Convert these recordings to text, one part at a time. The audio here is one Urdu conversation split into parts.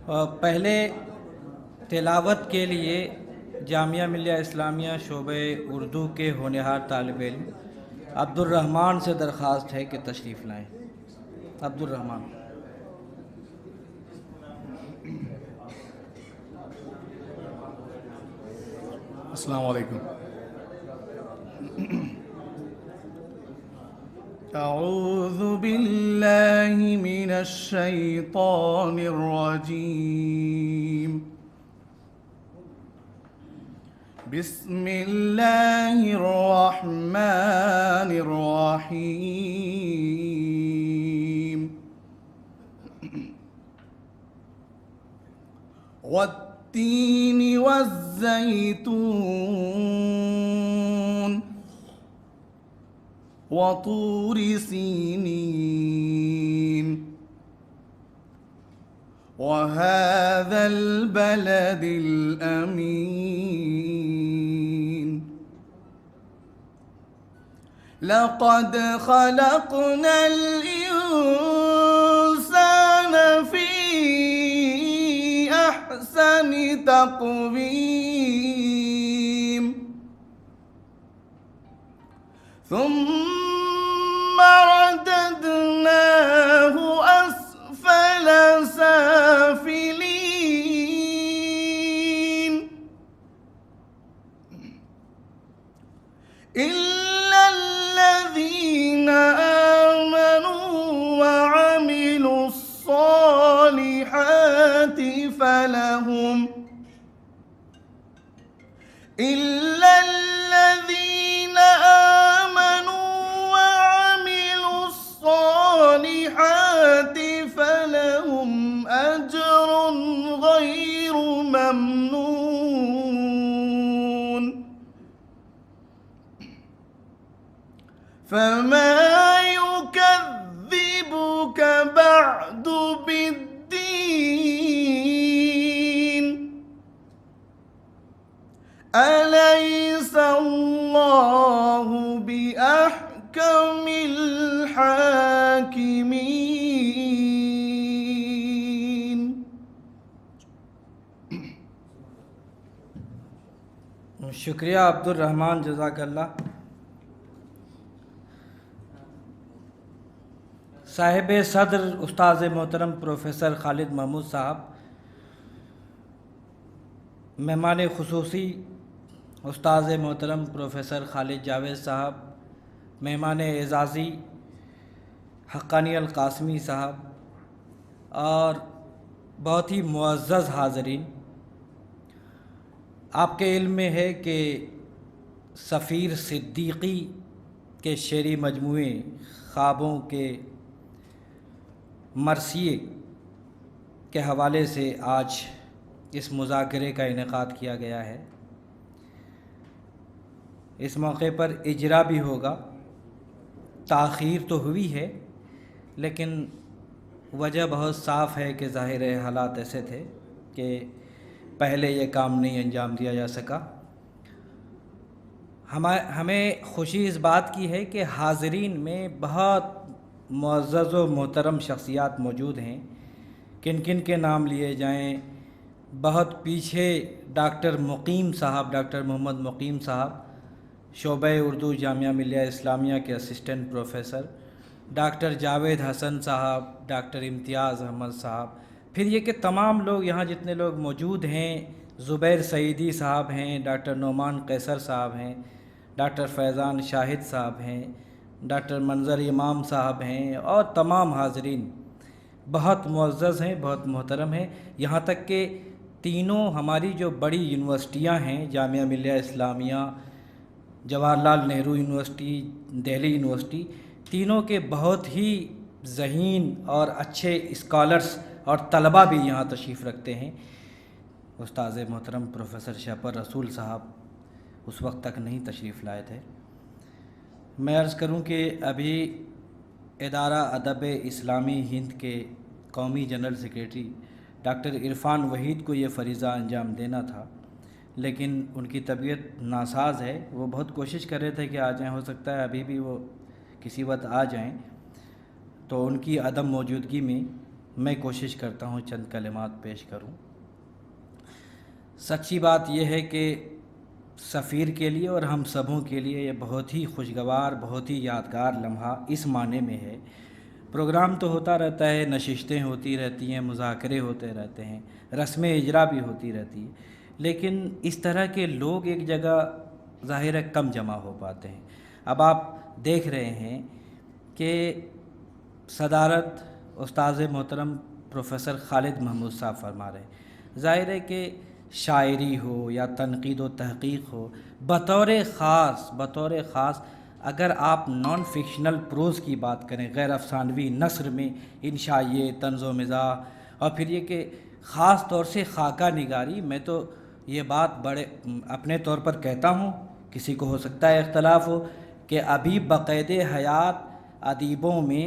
پہلے تلاوت کے لیے جامعہ ملیہ اسلامیہ شعبہ اردو کے ہونہار طالب علم عبد الرحمن سے درخواست ہے کہ تشریف لائیں۔ عبد الرحمن۔ السلام علیکم۔ اعوذ باللہ من الشیطان الرجیم، بسم اللہ الرحمن الرحیم، والتین والزیتون وطور سینین وهذا البلد الأمين، لقد خلقنا الإنسان في أحسن تقويم، ثم رددناه أسفل سافلين، إلا الذين آمنوا وعملوا الصالحات فلهم إلا الذين آمنوا وعملوا الصالحات فلهم أجر غير ممنون، فما يكذبك بعد بالدين، أليس الله بأحكم الحاكمين۔ شکریہ عبد الرحمن، جزاک اللہ۔ صاحب صدر استاذ محترم پروفیسر خالد محمود صاحب، مہمان خصوصی استاذ محترم پروفیسر خالد جاوید صاحب، مہمان اعزازی حقانی القاسمی صاحب، اور بہت ہی معزز حاضرین، آپ کے علم میں ہے کہ سفیر صدیقی کے شعری مجموعے خوابوں کے مرثیے کے حوالے سے آج اس مذاکرے کا انعقاد کیا گیا ہے۔ اس موقع پر اجرا بھی ہوگا۔ تاخیر تو ہوئی ہے، لیکن وجہ بہت صاف ہے کہ ظاہر حالات ایسے تھے کہ پہلے یہ کام نہیں انجام دیا جا سکا۔ ہمیں خوشی اس بات کی ہے کہ حاضرین میں بہت معزز و محترم شخصیات موجود ہیں۔ کن کن کے نام لیے جائیں؟ بہت پیچھے ڈاکٹر مقیم صاحب، ڈاکٹر محمد مقیم صاحب، شعبہ اردو جامعہ ملیہ اسلامیہ کے اسسٹنٹ پروفیسر، ڈاکٹر جاوید حسن صاحب، ڈاکٹر امتیاز احمد صاحب، پھر یہ کہ تمام لوگ یہاں جتنے لوگ موجود ہیں، زبیر سعیدی صاحب ہیں، ڈاکٹر نعمان قیصر صاحب ہیں، ڈاکٹر فیضان شاہد صاحب ہیں، ڈاکٹر منظر امام صاحب ہیں، اور تمام حاضرین بہت معزز ہیں، بہت محترم ہیں۔ یہاں تک کہ تینوں ہماری جو بڑی یونیورسٹیاں ہیں، جامعہ ملیہ اسلامیہ، جواہر لال نہرو یونیورسٹی، دہلی یونیورسٹی، تینوں کے بہت ہی ذہین اور اچھے اسکالرس اور طلباء بھی یہاں تشریف رکھتے ہیں۔ استاذ محترم پروفیسر شہپر رسول صاحب اس وقت تک نہیں تشریف لائے تھے۔ میں عرض کروں کہ ابھی ادارہ ادب اسلامی ہند کے قومی general secretary doctor Irfan Waheed کو یہ فریضہ انجام دینا تھا، لیکن ان کی طبیعت ناساز ہے۔ وہ بہت کوشش کر رہے تھے کہ آ جائیں، ہو سکتا ہے ابھی بھی وہ کسی وقت آ جائیں، تو ان کی عدم موجودگی میں میں کوشش کرتا ہوں چند کلمات پیش کروں۔ سچی بات یہ ہے کہ سفیر کے لیے اور ہم سبوں کے لیے یہ بہت ہی خوشگوار، بہت ہی یادگار لمحہ اس معنی میں ہے، پروگرام تو ہوتا رہتا ہے، نشستیں ہوتی رہتی ہیں، مذاکرے ہوتے رہتے ہیں، رسم اجرا بھی ہوتی رہتی ہے، لیکن اس طرح کے لوگ ایک جگہ ظاہر ہے کم جمع ہو پاتے ہیں۔ اب آپ دیکھ رہے ہیں کہ صدارت استاذ محترم پروفیسر خالد محمود صاحب فرما رہے ہیں۔ ظاہر ہے کہ شاعری ہو یا تنقید و تحقیق ہو، بطور خاص اگر آپ نان فکشنل پروز کی بات کریں، غیر افسانوی نثر میں انشائیے، طنز و مزاح، اور پھر یہ کہ خاص طور سے خاکہ نگاری، میں تو یہ بات بڑے اپنے طور پر کہتا ہوں، کسی کو ہو سکتا ہے اختلاف ہو، کہ ابھی بقید حیات ادیبوں میں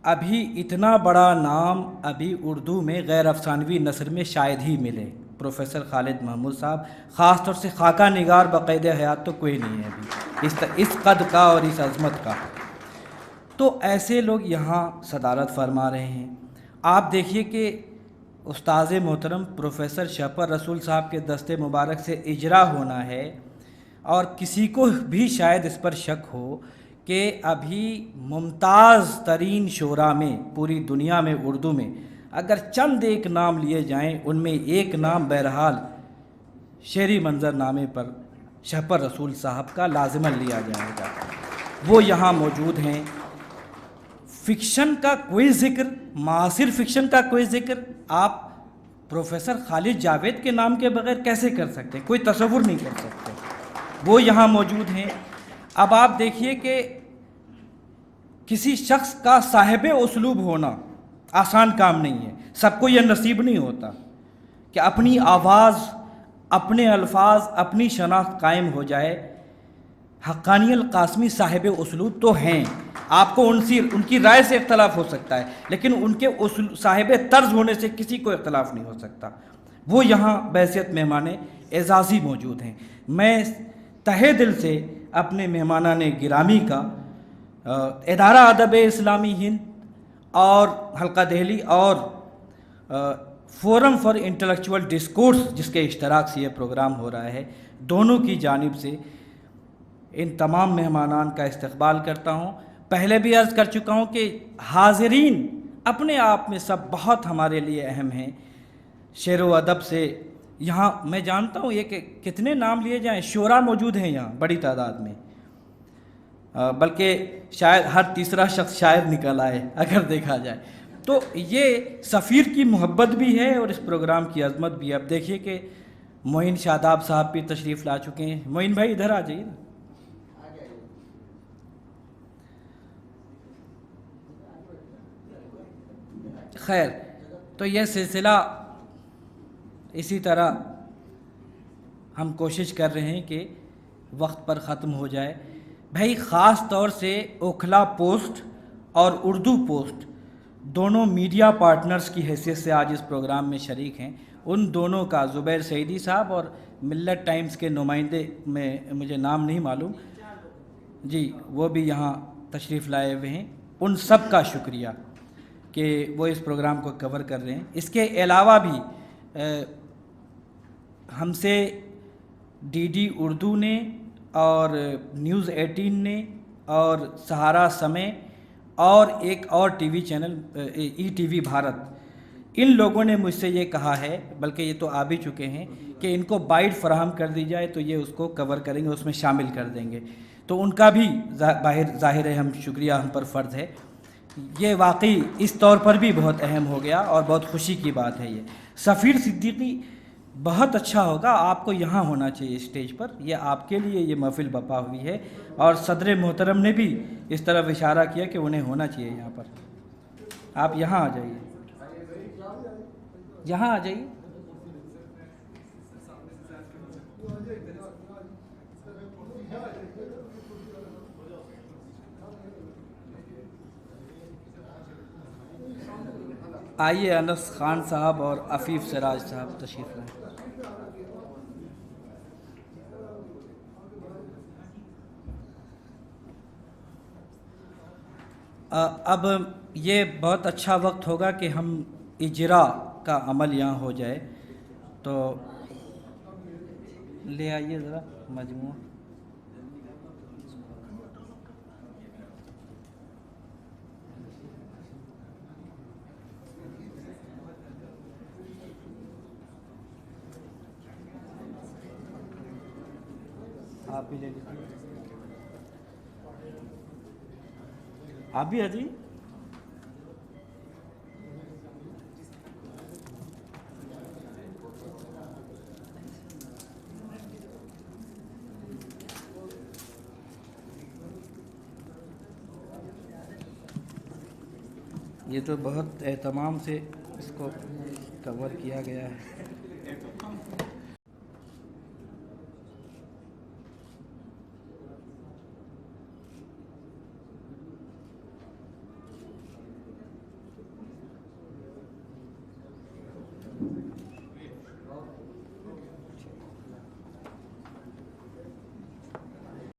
ابھی اتنا بڑا نام ابھی اردو میں غیر افسانوی نثر میں شاید ہی ملے۔ پروفیسر خالد محمود صاحب، خاص طور سے خاکہ نگار بقید حیات تو کوئی نہیں ہے ابھی اس قد کا اور اس عظمت کا۔ تو ایسے لوگ یہاں صدارت فرما رہے ہیں۔ آپ دیکھیے کہ استاذ محترم پروفیسر شہپر رسول صاحب کے دست مبارک سے اجرا ہونا ہے، اور کسی کو بھی شاید اس پر شک ہو کہ ابھی ممتاز ترین شعراء میں پوری دنیا میں اردو میں اگر چند ایک نام لیے جائیں، ان میں ایک نام بہرحال شعری منظر نامے پر شہپر رسول صاحب کا لازماً لیا جائے گا۔ وہ یہاں موجود ہیں۔ فکشن کا کوئی ذکر، معاصر فکشن کا کوئی ذکر آپ پروفیسر خالد جاوید کے نام کے بغیر کیسے کر سکتے ہیں؟ کوئی تصور نہیں کر سکتے۔ وہ یہاں موجود ہیں۔ اب آپ دیکھیے کہ کسی شخص کا صاحب اسلوب ہونا آسان کام نہیں ہے، سب کو یہ نصیب نہیں ہوتا کہ اپنی آواز، اپنے الفاظ، اپنی شناخت قائم ہو جائے۔ حقانی القاسمی صاحب اسلوب تو ہیں، آپ کو ان کی رائے سے اختلاف ہو سکتا ہے، لیکن ان کے صاحب طرز ہونے سے کسی کو اختلاف نہیں ہو سکتا۔ وہ یہاں بحیثیت مہمان اعزازی موجود ہیں۔ میں تہہ دل سے اپنے مہمانان گرامی کا ادارہ ادب اسلامی ہند اور حلقہ دہلی اور فورم فار انٹلیکچول ڈسکورس جس کے اشتراک سے یہ پروگرام ہو رہا ہے، دونوں کی جانب سے ان تمام مہمانان کا استقبال کرتا ہوں۔ پہلے بھی عرض کر چکا ہوں کہ حاضرین اپنے آپ میں سب بہت ہمارے لیے اہم ہیں۔ شعر و ادب سے یہاں میں جانتا ہوں یہ کہ کتنے نام لیے جائیں، شعراء موجود ہیں یہاں بڑی تعداد میں، بلکہ شاید ہر تیسرا شخص شاعر نکل آئے اگر دیکھا جائے تو۔ یہ سفیر کی محبت بھی ہے اور اس پروگرام کی عظمت بھی ہے۔ اب دیکھیے کہ معین شاداب صاحب بھی تشریف لا چکے ہیں۔ معین بھائی ادھر آ جائیے نا۔ خیر، تو یہ سلسلہ اسی طرح ہم کوشش کر رہے ہیں کہ وقت پر ختم ہو جائے۔ بھائی خاص طور سے اوکھلا پوسٹ اور اردو پوسٹ دونوں میڈیا پارٹنرز کی حیثیت سے آج اس پروگرام میں شریک ہیں۔ ان دونوں کا، زبیر سعیدی صاحب اور ملت ٹائمز کے نمائندے میں مجھے نام نہیں معلوم، جی وہ بھی یہاں تشریف لائے ہوئے ہیں، ان سب کا شکریہ کہ وہ اس پروگرام کو کور کر رہے ہیں۔ اس کے علاوہ بھی ہم سے ڈی ڈی اردو نے اور نیوز 18 نے اور سہارا سمے اور ایک اور TV channel ETV Bharat, ان لوگوں نے مجھ سے یہ کہا ہے، بلکہ یہ تو آ بھی چکے ہیں، کہ ان کو بائٹ فراہم کر دی جائے تو یہ اس کو کور کریں گے، اس میں شامل کر دیں گے۔ تو ان کا بھی ظاہر ہے ہم شکریہ ہم پر فرض ہے۔ یہ واقعی اس طور پر بھی بہت اہم ہو گیا اور بہت خوشی کی بات ہے۔ یہ سفیر صدیقی بہت اچھا ہوگا، آپ کو یہاں ہونا چاہیے اسٹیج پر، یہ آپ کے لیے یہ محفل بپا ہوئی ہے، اور صدر محترم نے بھی اس طرف اشارہ کیا کہ انہیں ہونا چاہیے یہاں پر۔ آپ یہاں آ جائیے، یہاں آ جائیے۔ آئیے انس خان صاحب اور عفیف سراج صاحب تشریف لائیں۔ اب یہ بہت اچھا وقت ہوگا کہ ہم اجرا کا عمل یہاں ہو جائے، تو لے آئیے ذرا مجموعہ۔ آپ بھی لے لیجیے، آپ بھی حجی۔ یہ تو بہت اہتمام سے اس کو کور کیا گیا ہے۔